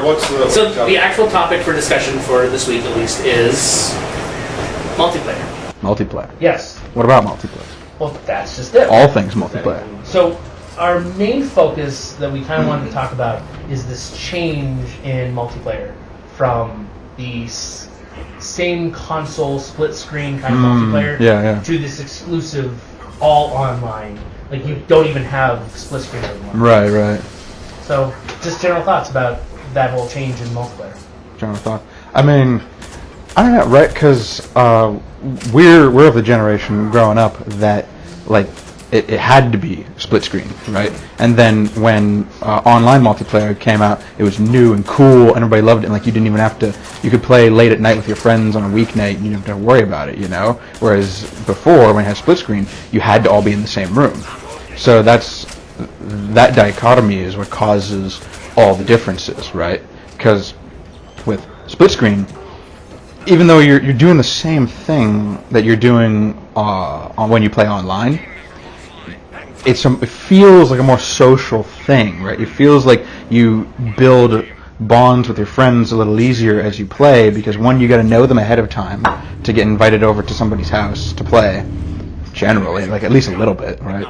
what's the... So the actual topic for discussion for this week, at least, is multiplayer. Multiplayer. Yes. What about multiplayer? Well, that's just it. All things multiplayer. So our main focus that we kind of wanted to talk about is this change in multiplayer from the same console split screen kind of multiplayer to this exclusive all online. Like you don't even have split screen anymore. Right. So just general thoughts about that whole change in multiplayer. General thought. I mean, I don't know, right? Because we're of the generation growing up that like it had to be split screen, right? And then when online multiplayer came out, it was new and cool, and everybody loved it. And like you didn't even have to, you could play late at night with your friends on a weeknight, and you didn't have to worry about it, you know. Whereas before, when it had split screen, you had to all be in the same room. So that dichotomy is what causes all the differences, right? Because with split screen, even though you're doing the same thing that you're doing when you play online, it feels like a more social thing, right? It feels like you build bonds with your friends a little easier as you play because one, you got to know them ahead of time to get invited over to somebody's house to play. Generally, like at least a little bit, right?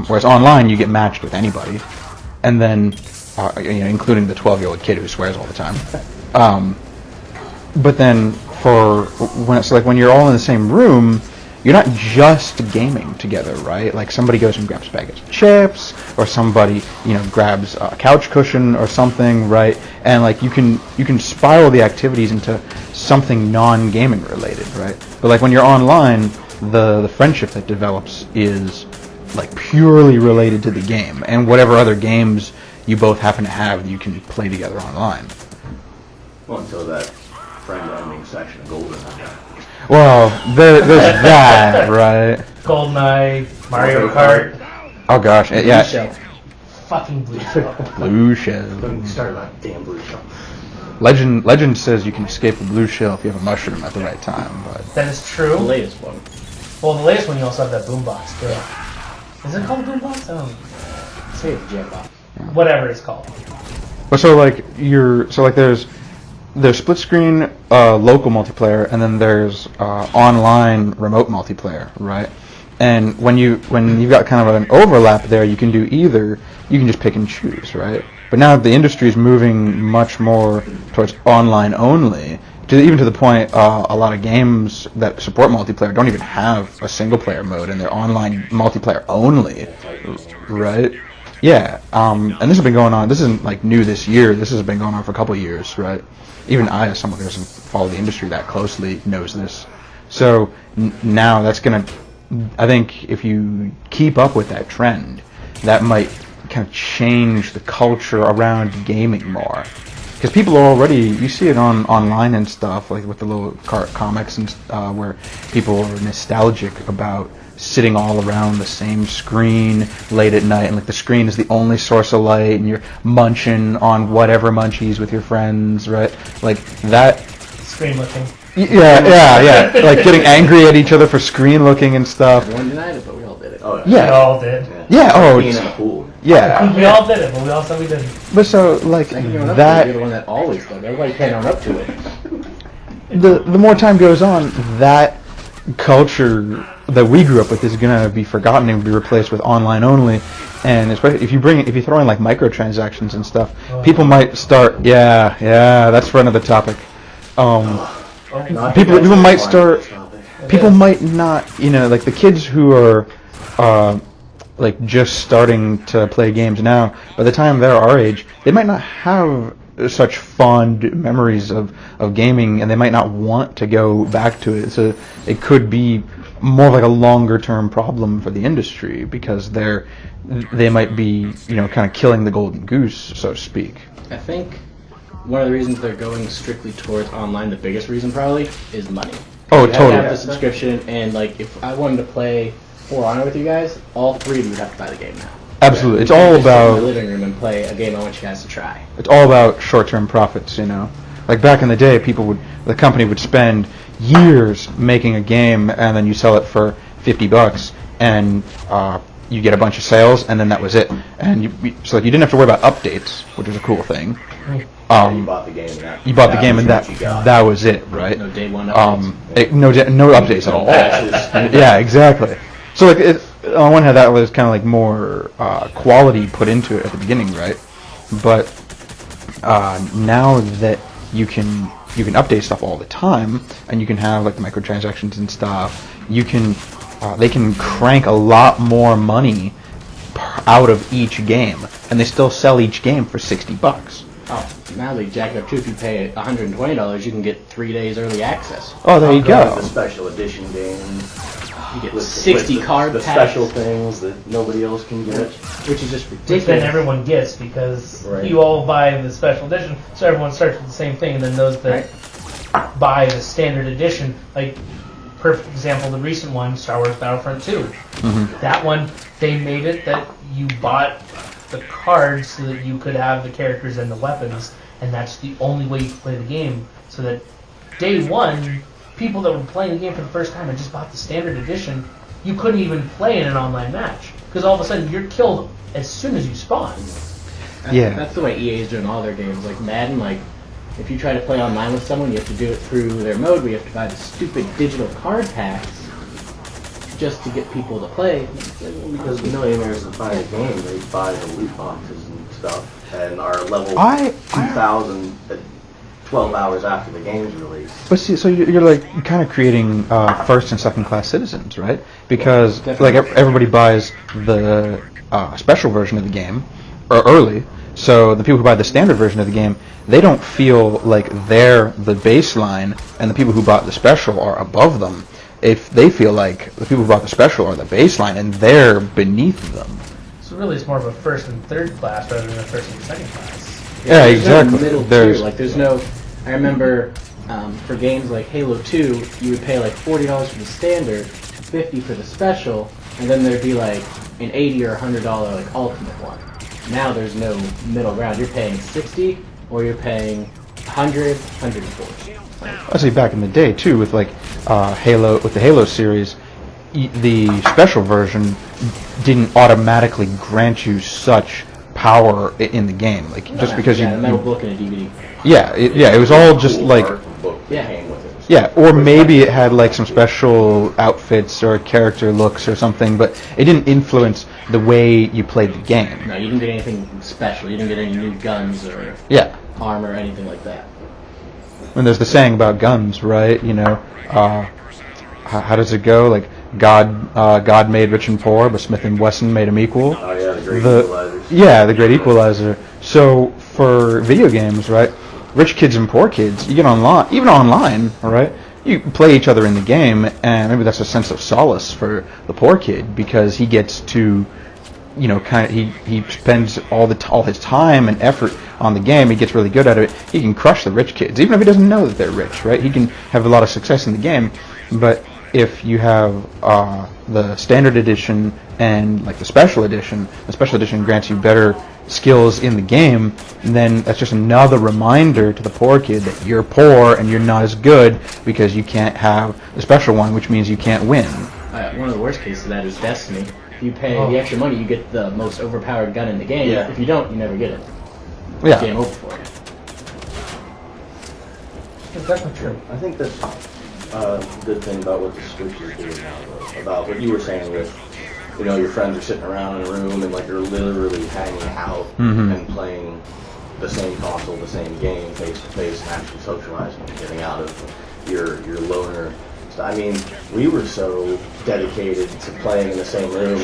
Whereas online, you get matched with anybody, and then including the 12-year-old kid who swears all the time. But then when you're all in the same room, you're not just gaming together, right? Like somebody goes and grabs a bag of chips, or somebody grabs a couch cushion or something, right? And like you can spiral the activities into something non-gaming related, right? But like when you're online, the friendship that develops is like purely related to the game and whatever other games you both happen to have that you can play together online. Well, until that friend-ending section of GoldenEye. Well, there's that, right? GoldenEye, Mario Kart. Oh gosh, yeah. Blue Shell. Fucking Blue Shell. Blue Shell. Don't get started on that damn Blue Shell. Legend says you can escape the blue shell if you have a mushroom at the right time, but that is true. The latest one. Well, the latest one you also have that boombox too. Is it called a boombox? I don't know. Say it's Jambox. Whatever it's called. But there's split screen local multiplayer, and then there's online remote multiplayer, right? And when you've got kind of an overlap there, you can do either. You can just pick and choose, right? But now the industry is moving much more towards online only, even to the point a lot of games that support multiplayer don't even have a single player mode, and they're online multiplayer only, right? Yeah, and this has been going on. This isn't like new this year. This has been going on for a couple of years, right? Even I, as someone who doesn't follow the industry that closely, knows this. So now that's going to, I think if you keep up with that trend, that might kind of change the culture around gaming more. Because people are already, you see it online and stuff, like with the little comics and where people are nostalgic about sitting all around the same screen late at night, and like the screen is the only source of light, and you're munching on whatever munchies with your friends, right? Like that. Screen looking. Yeah. Like getting angry at each other for screen looking and stuff. Everyone denied it, but we all did it. Oh We all did. Yeah. Oh. Being in a pool. Yeah. We all did it, but we all said we didn't. But so like that. You're the one that always does. Everybody can't own up to it. The more time goes on, that culture that we grew up with is going to be forgotten and be replaced with online only. And especially if you throw in like microtransactions and stuff, people might start. Yeah, that's for another topic. People might start. People might not. Like the kids who are like just starting to play games now. By the time they're our age, they might not have such fond memories of gaming, and they might not want to go back to it. So it could be more like a longer term problem for the industry because they might be kind of killing the golden goose, so to speak. I think one of the reasons they're going strictly towards online, the biggest reason probably, is money. Oh, you totally. have the subscription, and like if I wanted to play For Honor with you guys, all three of you would have to buy the game now. Absolutely, it's all about in the living room and play a game I want you guys to try. It's all about short-term profits, Like back in the day, the company would spend years making a game, and then you sell it for $50, and you get a bunch of sales, and then that was it. And so you didn't have to worry about updates, which was a cool thing. You bought the game. And that, you bought the game, was and what you got. that was it, right? No day one updates. No updates at all. Patches. Yeah, exactly. So like, on one hand, that was kind of like more quality put into it at the beginning, right? But now that you can update stuff all the time, and you can have like the microtransactions and stuff, you can they can crank a lot more money out of each game, and they still sell each game for $60. Oh, now they jacked up too. If you pay $120, you can get 3 days early access. Oh, there you go. The special edition games. You get With 60 card the packs, special things that nobody else can get. which is just Which ridiculous. then everyone gets because Right. you all buy the special edition, so everyone starts with the same thing, and then those that buy the standard edition, like perfect example, the recent one, Star Wars Battlefront 2. That one, they made it that you bought the cards so that you could have the characters and the weapons, and that's the only way you can play the game. So that day one, people that were playing the game for the first time and just bought the standard edition, you couldn't even play in an online match because all of a sudden you're killed as soon as you spawn. That's the way EA is doing all their games. Like Madden, like if you try to play online with someone, you have to do it through their mode where you have to buy the stupid digital card packs just to get people to play. Because millionaires that buy a game, they buy the loot boxes and stuff, and are level 2,000 at 12 hours after the game's released. But see, so you're like kind of creating first and second class citizens, right? Because like everybody buys the special version of the game early, so the people who buy the standard version of the game, they don't feel like they're the baseline, and the people who bought the special are above them. If they feel like the people who bought the special are the baseline, and they're beneath them. So really it's more of a first and third class rather than a first and second class. Yeah, there's exactly. No middle There's tier. Like there's no. I remember for games like Halo 2, you would pay like $40 for the standard, $50 for the special, and then there'd be like an $80 or $100 like ultimate one. Now there's no middle ground. You're paying $60 or you're paying $100, $140. I say back in the day too, with like Halo, with the Halo series, the special version didn't automatically grant you such power in the game, like just because a metal you book and a DVD. it was all just Cool like art book that came with it. yeah, or maybe it had like some special outfits or character looks or something, but it didn't influence the way you played the game. No, you didn't get anything special. You didn't get any new guns or Yeah. armor or anything like that. When there's the saying about guns, right? You know, how does it go? Like God made rich and poor, but Smith and Wesson made them equal. Oh yeah, the great equalizers. Yeah, the great equalizer. So for video games, right? Rich kids and poor kids, you get online, even online, all right? You play each other in the game, and maybe that's a sense of solace for the poor kid because he gets to, you know, kind of he spends all his time and effort on the game. He gets really good at it. He can crush the rich kids, even if he doesn't know that they're rich, right? He can have a lot of success in the game, but if you have the standard edition and like the special edition grants you better skills in the game, then that's just another reminder to the poor kid that you're poor and you're not as good because you can't have the special one, which means you can't win. One of the worst cases of that is Destiny. If you pay the extra money, you get the most overpowered gun in the game. Yeah. If you don't, you never get it. Yeah. Game over for you. It's definitely true. I think that's a good thing about what the Switch is doing now, though. About what you were saying with, you know, your friends are sitting around in a room and like you're literally hanging out and playing the same console, the same game, face to face, and actually socializing and getting out of your loner. I mean, we were so dedicated to playing in the same room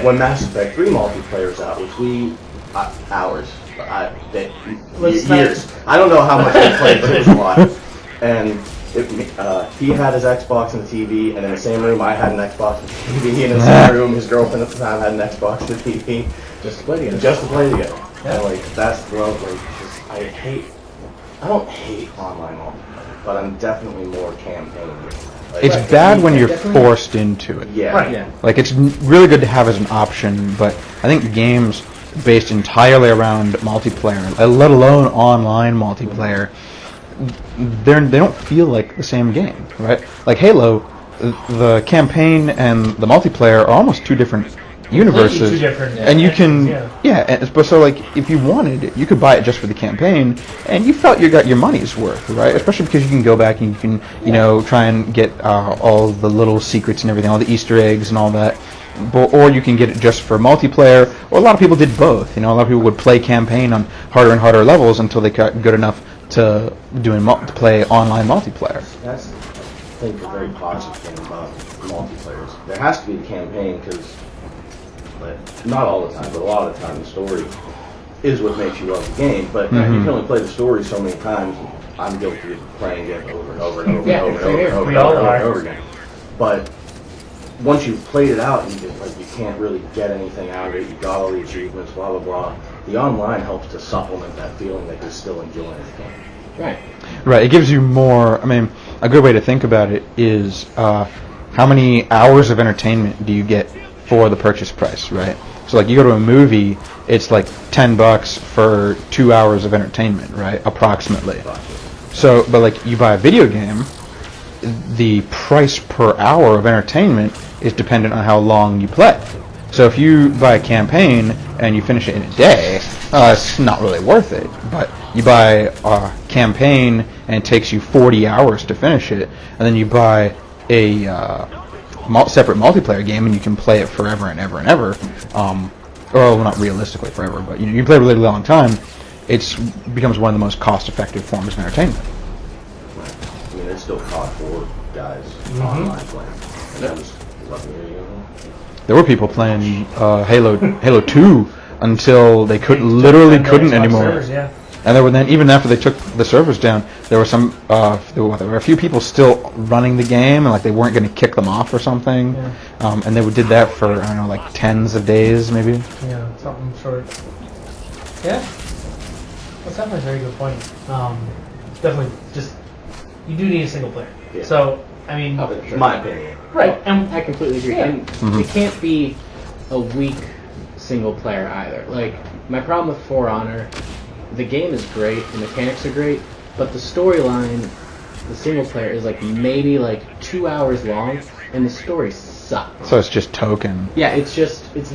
when Mass Effect 3 multiplayer was out, which we hours, years. I don't know how much we played, but it was a lot. And he had his Xbox and the TV, and in the same room I had an Xbox and the TV, and in the same room his girlfriend at the time had an Xbox and the TV. Just to play together. Just to play together. Yeah. And like, that's the love, like, I don't hate online multiplayer, but I'm definitely more campaign. Like, It's bad when you're forced into it. Yeah. Right. Yeah. Like, it's really good to have as an option, but I think games based entirely around multiplayer, let alone online multiplayer, they don't feel like the same game, right? Like Halo, the campaign and the multiplayer are almost two different universes, two different and you can, yeah. but so like if you wanted it, you could buy it just for the campaign, and you felt you got your money's worth, right? Especially because you can go back and you can, you know, try and get all the little secrets and everything, all the Easter eggs and all that. Or you can get it just for multiplayer, or a lot of people did both. You know, a lot of people would play campaign on harder and harder levels until they got good enough to to play online multiplayer. That's, I think, the very positive thing about multiplayers. There has to be the campaign because, not all the time, but a lot of the time, the story is what makes you love the game. But you can only play the story so many times. I'm guilty of playing it over and over and over and over and over and over and over again. But once you've played it out, you can't really get anything out of it. You got all the achievements, blah blah blah. The online helps to supplement that feeling that you're still enjoying the game. Right. Right. It gives you more. I mean, a good way to think about it is how many hours of entertainment do you get for the purchase price, right? So like you go to a movie, it's like $10 for 2 hours of entertainment, right? Approximately. So, but like you buy a video game, the price per hour of entertainment is dependent on how long you play. So if you buy a campaign and you finish it in a day, it's not really worth it. But you buy a campaign and it takes you 40 hours to finish it, and then you buy a separate multiplayer game and you can play it forever and ever and ever. Well, not realistically forever, but you can play it a really long time. It becomes one of the most cost-effective forms of entertainment. I mean, it's still COD 4 guys online playing. And that was 11 years ago. There were people playing Halo 2 until they literally couldn't anymore. Servers, yeah. And there were then, even after they took the servers down, there were there were a few people still running the game, and like they weren't going to kick them off or something. Yeah. And they did that for, I don't know, like tens of days maybe. Yeah, something short. Yeah. That's definitely a very good point. Definitely, just you do need a single player. Yeah. So, I mean, my opinion. Right, and I completely agree. Yeah. And it can't be a weak single player either. Like, my problem with For Honor, the game is great, the mechanics are great, but the storyline, the single player, is like maybe like 2 hours long, and the story sucks. So it's just token. Yeah, it's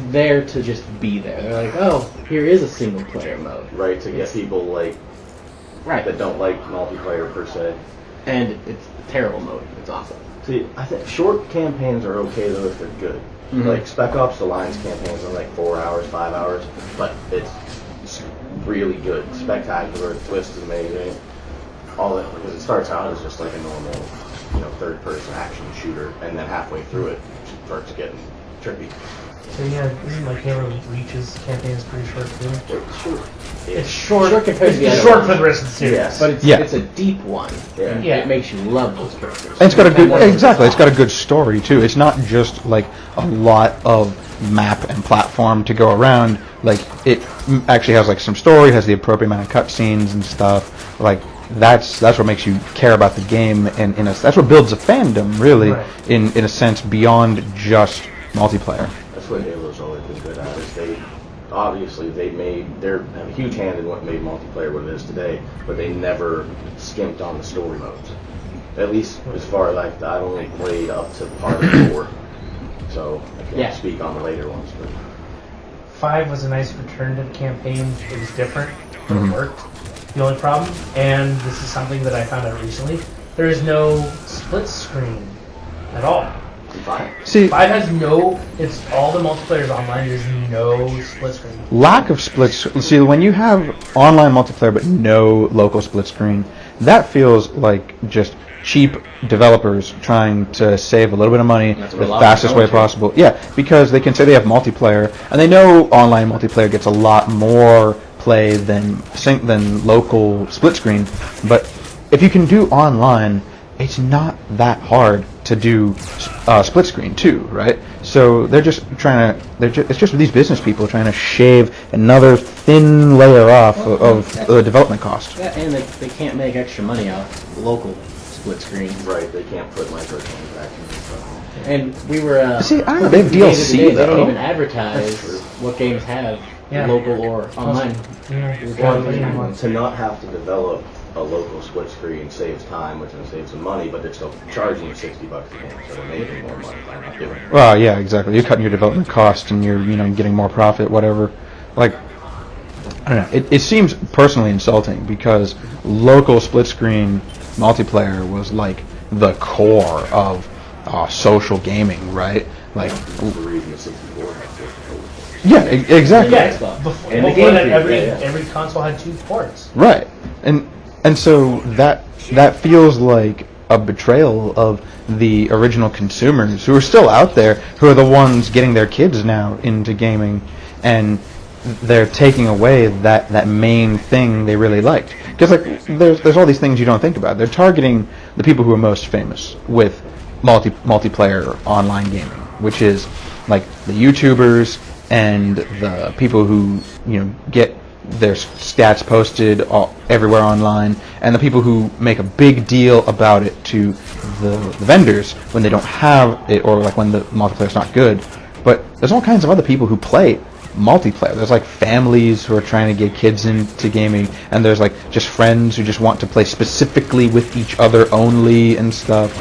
there to just be there. They're like, oh, here is a single player mode. Right, to get people that don't like multiplayer per se. And it's a terrible mode. It's awesome. See, I think short campaigns are okay though if they're good. Mm-hmm. Like Spec Ops: The Line's campaigns are like 4 hours, 5 hours, but it's really good, spectacular. The twist is amazing. All that, because it starts out as just like a normal, third-person action shooter, and then halfway through it starts getting trippy. so yeah, isn't like Halo Reach's campaign is pretty short too? It's short. It's short. Short compared to the It's other short ones. for the rest of the series. Yes. But Yeah. it's a deep one. And Yeah. it makes you love those characters. And it's got a good It's got a good story too. It's not just like a lot of map and platform to go around. Like it actually has like some story, has the appropriate amount of cutscenes and stuff. Like that's what makes you care about the game, and that's what builds a fandom really, Right. in a sense beyond just multiplayer. That's what Halo's always been good at. Is they have a huge hand in what made multiplayer what it is today, but they never skimped on the story modes. At least as far as I've only played up to part of 4, so I can't speak on the later ones. But 5 was a nice return to the campaign. It was different, but it worked. The only problem, and this is something that I found out recently, there is no split screen at all. fine. See, 5 has no, it's all the multiplayers online, there's no split screen. lack of see, when you have online multiplayer but no local split screen, that feels like just cheap developers trying to save a little bit of money the fastest way possible. Yeah, because they can say they have multiplayer, and they know online multiplayer gets a lot more play than local split screen. But if you can do online, it's not that hard to do split screen too, right? So they're just it's just these business people trying to shave another thin layer off of the development cost. Yeah, and they can't make extra money off local split screen. Right, they can't put microtransactions and stuff. And we were See, I don't know, they have DLC they don't though. even advertise what games have local or online. Yeah. Well, to not have to develop a local split screen saves time, which then saves some money, but they're still charging you $60 a game, so they're making more money by not doing it. Well, yeah, exactly. You're cutting your development cost, and you're getting more profit, whatever. Like, I don't know. It seems personally insulting because local split screen multiplayer was like the core of social gaming, right? Like, The reason the 64 has this. yeah, exactly. Yeah, Xbox. before, And the before that, GameCube, every console had 2 ports. Right, and so that feels like a betrayal of the original consumers who are still out there, who are the ones getting their kids now into gaming, and they're taking away that main thing they really liked. Because like there's all these things you don't think about. They're targeting the people who are most famous with multiplayer online gaming, which is like the YouTubers and the people who get their stats posted everywhere online, and the people who make a big deal about it to the vendors when they don't have it, or like when the multiplayer's not good. But there's all kinds of other people who play multiplayer. There's like families who are trying to get kids into gaming, and there's like just friends who just want to play specifically with each other only and stuff.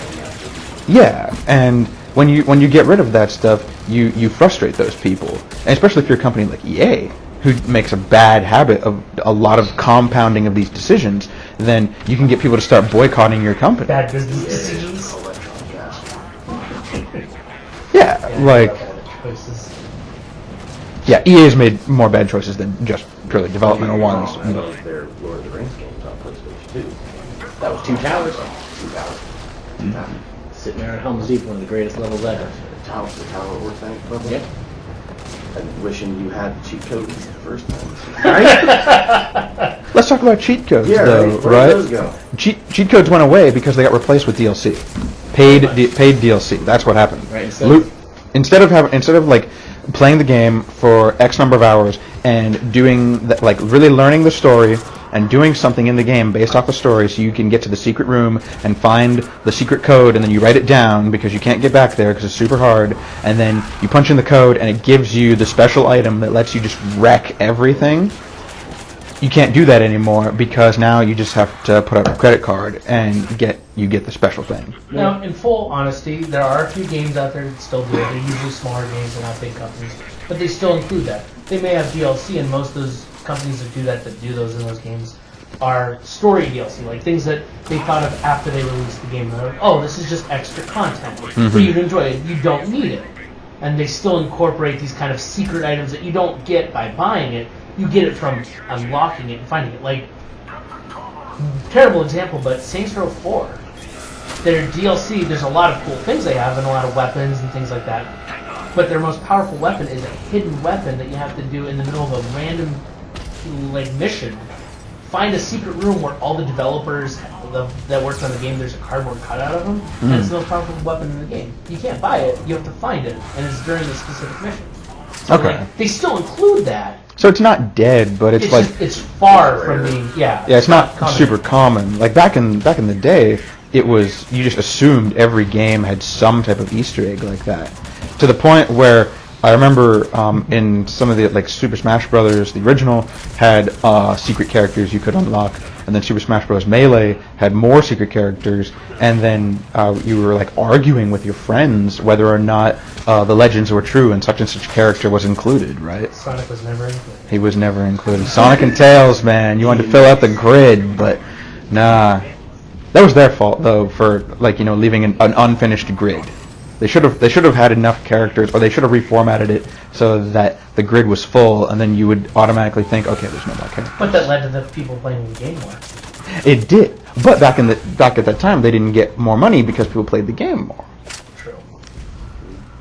Yeah, and when you get rid of that stuff, you frustrate those people, and especially if you're a company like EA, who makes a bad habit of a lot of compounding of these decisions, then you can get people to start boycotting your company. Bad business decisions. Yeah, like Choices. yeah, EA's made more bad choices than just purely developmental ones. I love their Lord of the Rings games on PlayStation 2. That was 2 towers. 2 towers. 2 towers. Sitting there at Helm's Deep, one of the greatest levels ever. The tower worth that equivalent. Yep. And wishing you had the cheat codes the first time. Right? Let's talk about cheat codes, Yeah, though, where did right? those go? Cheat codes went away because they got replaced with DLC, paid DLC. That's what happened. Right, Instead of like playing the game for X number of hours and doing that, like really learning the story and doing something in the game based off the story, so you can get to the secret room and find the secret code, and then you write it down because you can't get back there because it's super hard, and then you punch in the code and it gives you the special item that lets you just wreck everything. You can't do that anymore because now you just have to put up a credit card and get the special thing. Now, in full honesty, there are a few games out there that still do it. They're usually smaller games and not big companies, but they still include that. They may have DLC, and most of those companies that do those in those games are story DLC, like things that they thought of after they released the game. They're like, oh, this is just extra content for you to enjoy. You don't need it. And they still incorporate these kind of secret items that you don't get by buying it. You get it from unlocking it and finding it. Like, terrible example, but Saints Row 4. Their DLC, there's a lot of cool things they have and a lot of weapons and things like that. But their most powerful weapon is a hidden weapon that you have to do in the middle of a random mission. Find a secret room where all the developers that worked on the game, there's a cardboard cutout of them, and it's the most powerful weapon in the game. You can't buy it, you have to find it, and it's during the specific mission. So Okay. they still include that. So it's not dead, but it's like it's far from being yeah, it's not common. super common. Like back in the day, it was you just assumed every game had some type of Easter egg like that, to the point where I remember in some of the like Super Smash Brothers, the original had secret characters you could unlock, and then Super Smash Bros. Melee had more secret characters, and then you were like arguing with your friends whether or not the legends were true and such character was included, right? Sonic was never included. He was never included. Sonic and Tails, man, you wanted to fill out the grid, but nah. That was their fault though, for like leaving an unfinished grid. They should have had enough characters, or they should have reformatted it so that the grid was full, and then you would automatically think, okay, there's no more characters. But that led to the people playing the game more. It did, but back at that time, they didn't get more money because people played the game more. True.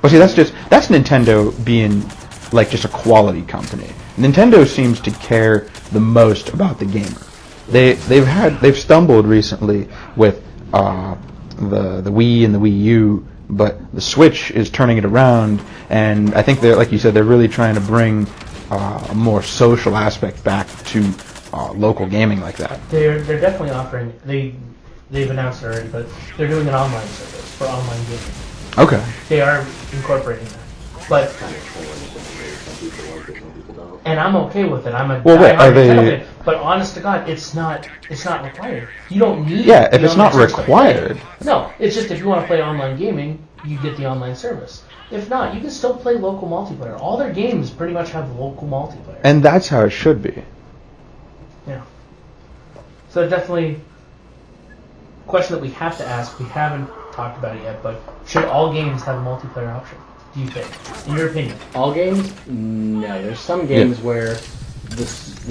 But see, that's Nintendo being like just a quality company. Nintendo seems to care the most about the gamer. They've stumbled recently with the Wii and the Wii U. But the Switch is turning it around, and I think like you said, they're really trying to bring a more social aspect back to local gaming like that. They're definitely offering. They've announced it already, but they're doing an online service for online gaming. Okay. They are incorporating that, but and I'm okay with it. I'm a Well, wait, diehard are they- Nintendo fan, But honest to God, it's not required. You don't need. Yeah, if the it's not online service to play. required. No, it's just if you want to play online gaming, you get the online service. If not, you can still play local multiplayer. All their games pretty much have local multiplayer. And that's how it should be. Yeah. So definitely, question that we have to ask. We haven't talked about it yet, but should all games have a multiplayer option? Do you think, in your opinion? All games? No. There's some games where the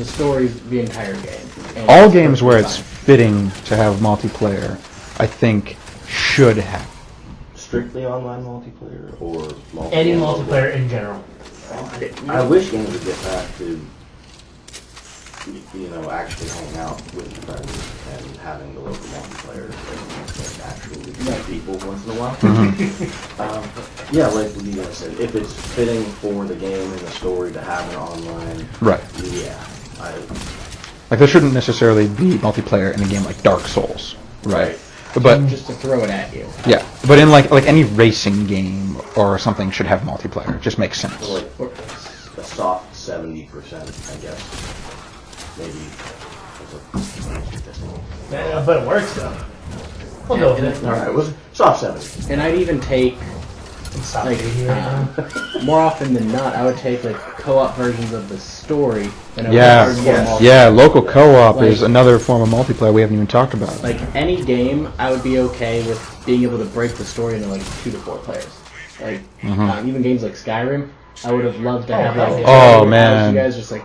story's the entire game. And All it's games where perfectly it's fitting to have multiplayer, I think, should have. Strictly online multiplayer or multiplayer? Any multiplayer in general. I wish games would get back to, actually hanging out with friends and having the local multiplayer and actually meet people once in a while. Yeah, like you guys said, if it's fitting for the game and the story to have an online, Right. yeah, Like, there shouldn't necessarily be multiplayer in a game like Dark Souls, right? But just to throw it at you. yeah, but in like any racing game or something should have multiplayer. It just makes sense. so like a soft 70%, I guess. Maybe. Yeah, but it works though. We'll go with it. All right, it was soft 70. And I'd even take, Stop like, it here now. more often than not, I would take like co-op versions of the story than I would Yeah, hardcore multiplayer. yeah. Local co-op Like- is another form of multiplayer we haven't even talked about. Like any game, I would be okay with being able to break the story into like 2 to 4 players. Like even games like Skyrim, I would have loved to have hell like. yeah. Oh, man. You guys just like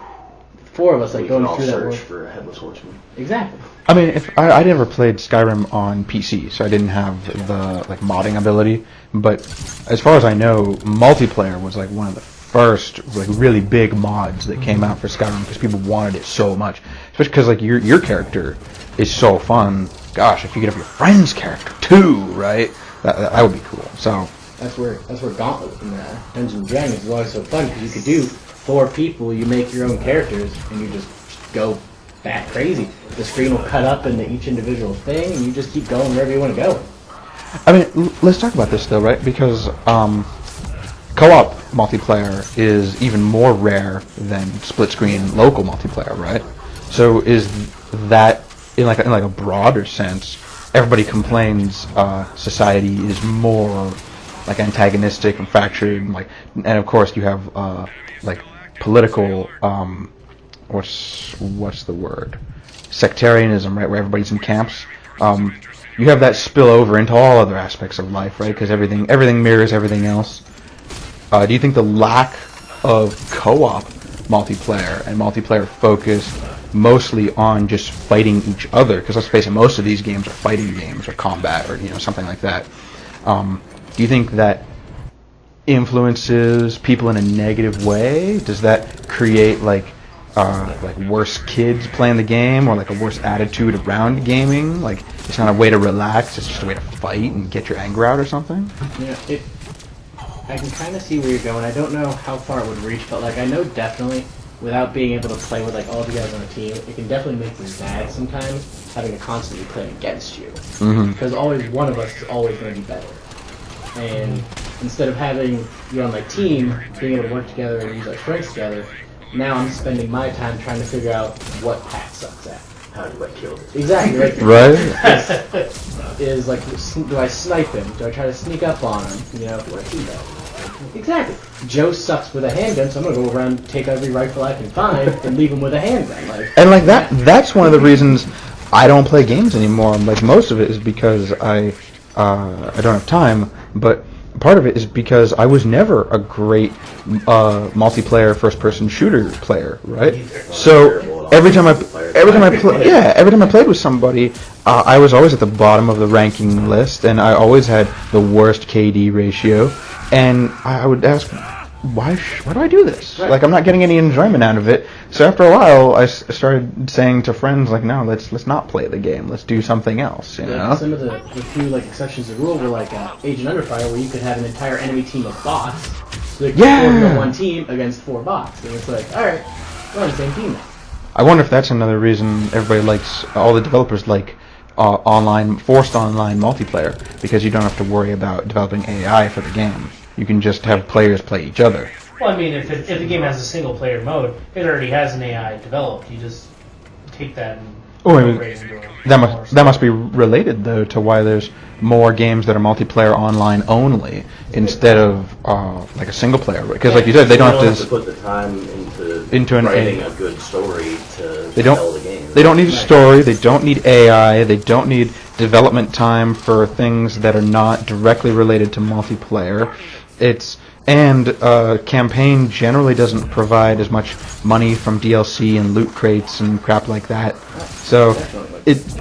4 of us like We going can all through that search world. for a Headless Horseman. Exactly. I mean, if I never played Skyrim on PC, so I didn't have the like modding ability. But as far as I know, multiplayer was like one of the first like really big mods that came out for Skyrim because people wanted it so much. Especially because like your character is so fun. Gosh, if you could have your friend's character too, right? That would be cool. So That's where Gauntlet in Dungeons and Dragons is always so fun because you could do 4 people, you make your own characters, and you just go bat crazy. The screen will cut up into each individual thing, and you just keep going wherever you want to go. I mean, let's talk about this though, right? Because co-op multiplayer is even more rare than split-screen local multiplayer, right? So is that in like a broader sense? Everybody complains society is more like antagonistic and fractured, and of course you have like political what's the word? Sectarianism, right? Where everybody's in camps. You have that spill over into all other aspects of life, right? Because everything mirrors everything else. Do you think the lack of co-op multiplayer and multiplayer focused mostly on just fighting each other? Because let's face it, most of these games are fighting games or combat or something like that. Do you think that influences people in a negative way? Does that create like worse kids playing the game or like a worse attitude around gaming? Like it's not a way to relax, it's just a way to fight and get your anger out or something? Yeah, I can kind of see where you're going. I don't know how far it would reach, but like I know definitely without being able to play with like all of you guys on a team, it can definitely make you sad sometimes having to constantly play against you. Because always one of us is always going to be better. And instead of having you on my team being able to work together and use our strengths together, now I'm spending my time trying to figure out what Pat sucks at. How do I kill this? Exactly. Like, Right? is like, do I snipe him? Do I try to sneak up on him? Do I do that? Exactly. Joe sucks with a handgun, so I'm gonna go around and take every rifle I can find and leave him with a handgun. And like that's one of the reasons I don't play games anymore. Like most of it is because I don't have time, but part of it is because I was never a great multiplayer first-person shooter player, right? So every time I played with somebody, I was always at the bottom of the ranking list, and I always had the worst KD ratio. And I would ask, why do I do this? Right. Like I'm not getting any enjoyment out of it. So after a while, I started saying to friends, like, no, let's not play the game. Let's do something else. You know? Some of the few like exceptions to the rule were like Agent Underfire, where you could have an entire enemy team of bots. So they could 4 on one team against 4 bots, and it's like, all right, we're on the same team now. I wonder if that's another reason everybody likes, all the developers like forced online multiplayer, because you don't have to worry about developing AI for the game. You can just have players play each other. Well, I mean, if the game has a single player mode, it already has an AI developed. You just take that and Oh, I mean, incorporate into a that must be related though to why there's more games that are multiplayer online only instead of like a single player. Because like you said, they don't have to put the time into writing a good story to tell the game. They don't need a story. They don't need AI. They don't need development time for things that are not directly related to multiplayer. Campaign generally doesn't provide as much money from DLC and loot crates and crap like that. So,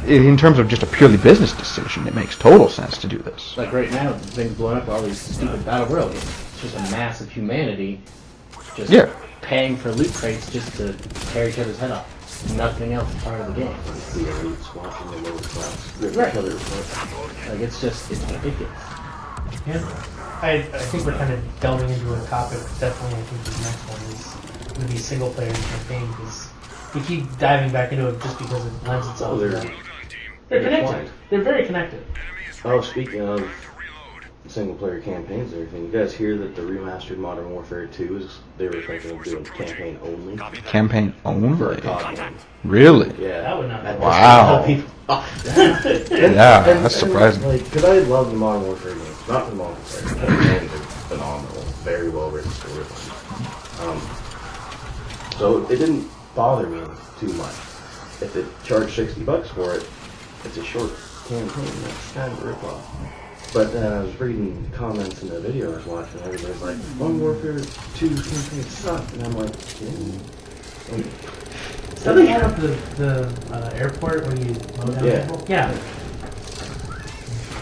in terms of just a purely business decision, it makes total sense to do this. Like right now, the thing's blowing up with all these stupid battle royale games. It's just a mass of humanity just paying for loot crates just to tear each other's head off. Nothing else is part of the game. The elites watching the lower class rip Right. each other apart. Like it's ridiculous. Yeah. I think we're kind of delving into a topic. Definitely, I think the next one is going to be single player campaign because we keep diving back into it just because it lends itself to that. They're connected. They're very connected. Oh, speaking of single player campaigns and everything, you guys hear that the remastered Modern Warfare 2 is they were thinking of doing campaign only? Campaign For a only? COD game. Really? Yeah. That would not be Wow. And That's surprising. Because I love the Modern Warfare games. Not the multiplayer. The games are phenomenal. Very well written stories. So it didn't bother me too much. If they charge $60 for it, it's a short campaign. That's kind of a ripoff. But I was reading comments in the video I was watching. Everybody's like, Modern Warfare 2 campaign sucked. And I'm like, Is that the one at the airport where you mow down people? Yeah.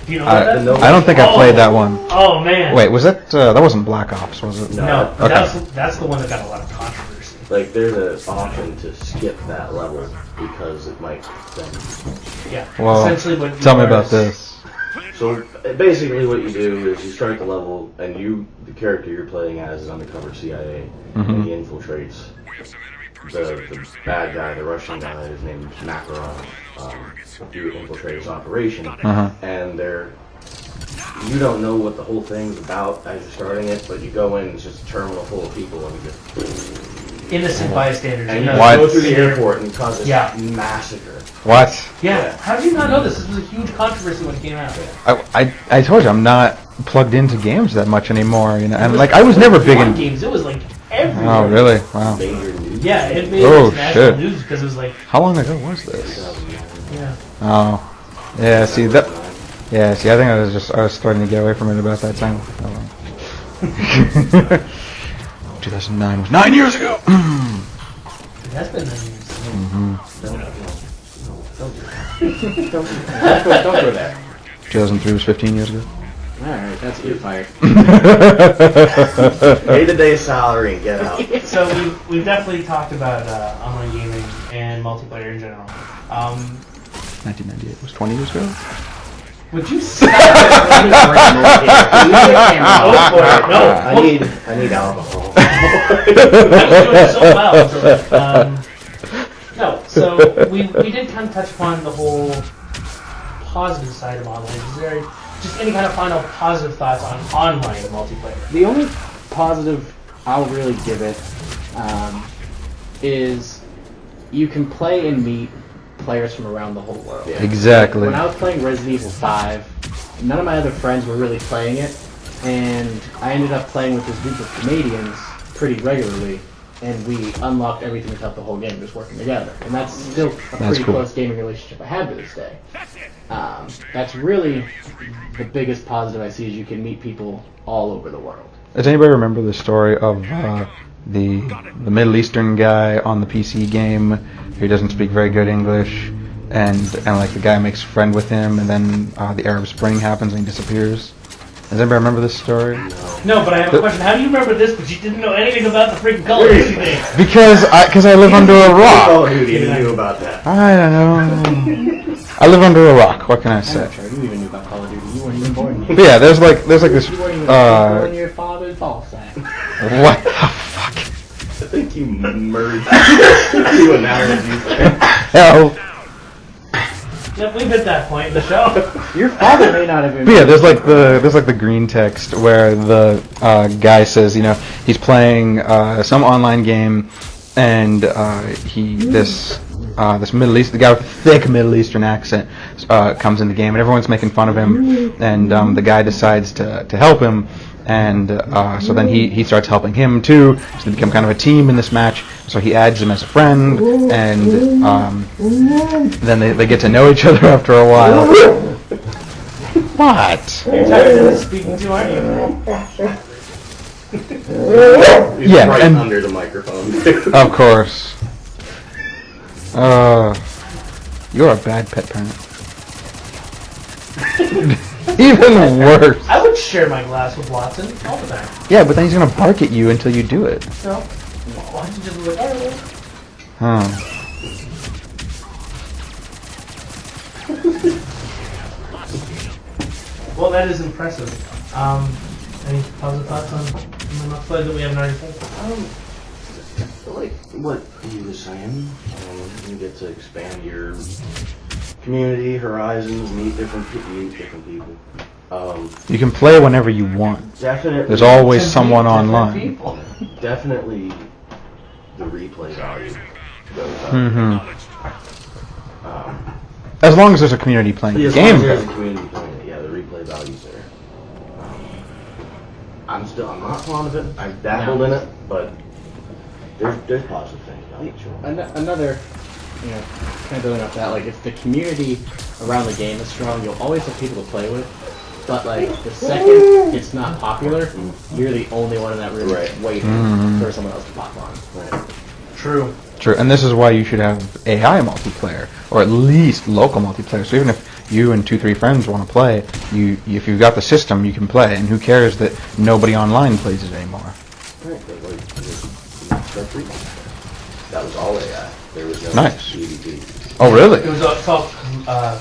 Do you know what that is? I don't think I played that one. Oh man. Wait, was that wasn't Black Ops, was it? No, Okay. that's the one that got a lot of controversy. like, there's an option to skip that level because it might then. Yeah. Well, Essentially, what you tell me are about is- this. So basically, what you do is you start the level, and the character you're playing as is undercover CIA, and he infiltrates the bad guy, the Russian guy. His name's Makarov. You infiltrate his operation, and you don't know what the whole thing's about as you're starting it, but you go in, it's just a terminal full of people, and you just innocent bystanders. and you you know, go through the airport and cause this Yeah. massacre. What? Yeah. Yeah. How did you not know this? This was a huge controversy when it came out. I told you I'm not plugged into games that much anymore, you know. And like I was never big in in. games. It was like everywhere. Oh really? Wow. Major news. Yeah, it made Oh, international shit. news because it was like, How long ago was this? 2009. yeah. Oh, yeah. See that? Yeah. See, I think I was starting to get away from it about that time. Oh, well. 2009 was 9 years ago. It has been 9 years. Don't go there. 2003 was 15 years ago. Alright, that's you're fired. Pay the day's salary and get out. So we've definitely talked about online gaming and multiplayer in general. 1998 was 20 years ago. Would you stop? Go for it. No. I need alcohol. I was doing so well. No, so we did kind of touch upon the whole positive side of online. Is there just any kind of final positive thoughts on online multiplayer? The only positive I'll really give it is you can play and meet players from around the whole world. Yeah. Exactly. When I was playing Resident Evil 5, none of my other friends were really playing it, and I ended up playing with this group of Canadians pretty regularly, and we unlocked everything throughout the whole game just working together. And that's still a pretty cool. close gaming relationship I have to this day. That's really the biggest positive I see is you can meet people all over the world. Does anybody remember the story of the Middle Eastern guy on the PC game who doesn't speak very good English, and like the guy makes a friend with him, and then the Arab Spring happens and he disappears? Does anybody remember this story? No, but I have a question. How do you remember this, but you didn't know anything about the freaking Call of Duty thing? Because I live under a Call rock. of Duty, you knew about that. I don't know. I live under a rock. What can I I'm say? not sure you even knew about Call of Duty. You weren't even born yet. But yeah, there's like this. You weren't even born your father's ball sack. What the fuck? I think you merged two analogies there. Hell. Yep, we've hit that point in the show. Your father may not have been. But yeah, there's like the green text where the guy says, you know, he's playing some online game, and this this Middle East, the guy with the thick Middle Eastern accent, comes in the game, and everyone's making fun of him. And the guy decides to help him, and so then he starts helping him too. So they become kind of a team in this match. So he adds him as a friend, and then they get to know each other after a while. What? You're tired of speaking to, aren't you? Yeah, right and under the microphone. of course. You're a bad pet parent. Even worse. I would share my glass with Watson all the time. Yeah, but then he's gonna bark at you until you do it. No. Why don't you just look at it? Huh. Well, that is impressive. Any positive thoughts on the multiplayer that we haven't already said? Like what you were saying, you get to expand your community horizons, meet different people. You can play whenever you want. Definitely. There's always To meet someone different online. people. Definitely the replay value goes up. Mm-hmm. As long as there's a community playing the As game. long as there's a community playing it, yeah, the replay value's there. I'm not fond of it. I've dabbled in it, but there's positive things about it. Sure. Another, kind of building off that, like if the community around the game is strong, you'll always have people to play with. But like the second it's not popular, you're the only one in that room waiting for someone else to pop on. Right. True. True, and this is why you should have AI multiplayer, or at least local multiplayer. So even if you and 2-3 friends want to play, if you've got the system, you can play, and who cares that nobody online plays it anymore? Right, but like, that was all AI. There was no Nice. PvP. Oh, really? It was all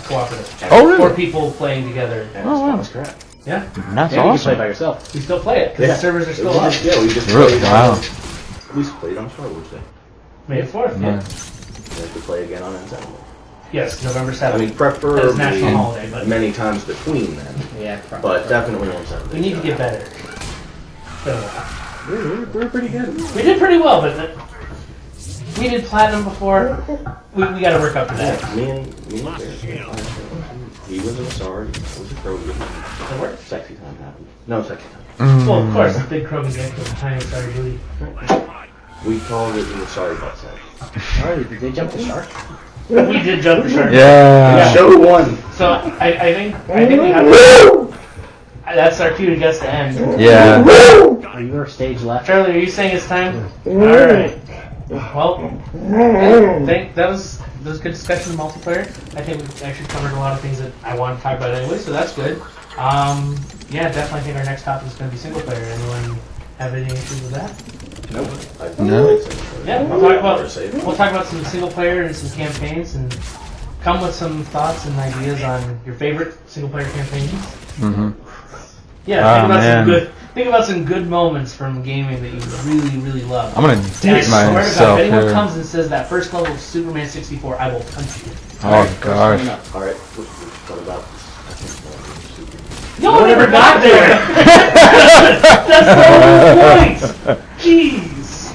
cooperative. Oh, really? 4 people playing together. And Oh, wow. it's crap. Yeah. That's And you can play awesome. by yourself. We still play it because Yeah. the servers are still We up. just Really? played Wow. we played on Star Wars Day. May 4th, yeah. Nice. We have to play again on N7. Yes, November I 7th. mean, That is preferably national holiday, but many times between then, Yeah, but definitely on Saturday. we need to get better. So, We're pretty good. we did pretty well, but we did platinum before. We got to work up to that. Yeah, me and Bear. He was an Asari, I was a Krogan. Does it work? Sexy time happened. No, sexy time. Well, of course, the big Krogan gang was tiny, sorry, booty. We called it the Asari butt sex. Alright, did they jump the shark? We did jump the shark. Yeah. Show one. So I think we have. That's our cue to guess the end. Yeah. Are you our stage left? Charlie, are you saying it's time? All right. Well, I think that was good discussion of multiplayer. I think we actually covered a lot of things that I wanted to talk about anyway, so that's good. Yeah, definitely think our next topic is going to be single player. Anyone have any issues with that? Nope. No. Yeah, we'll talk about some single player and some campaigns, and come with some thoughts and ideas on your favorite single player campaigns. Mm-hmm. Yeah, Man. think about some good moments from gaming that you really, really love. I'm gonna And I date swear to God, myself if anyone here. comes and says that first level of Superman 64, I will punch you. Oh gosh. Alright, what about this? No one ever got there! That's the whole point! Jeez!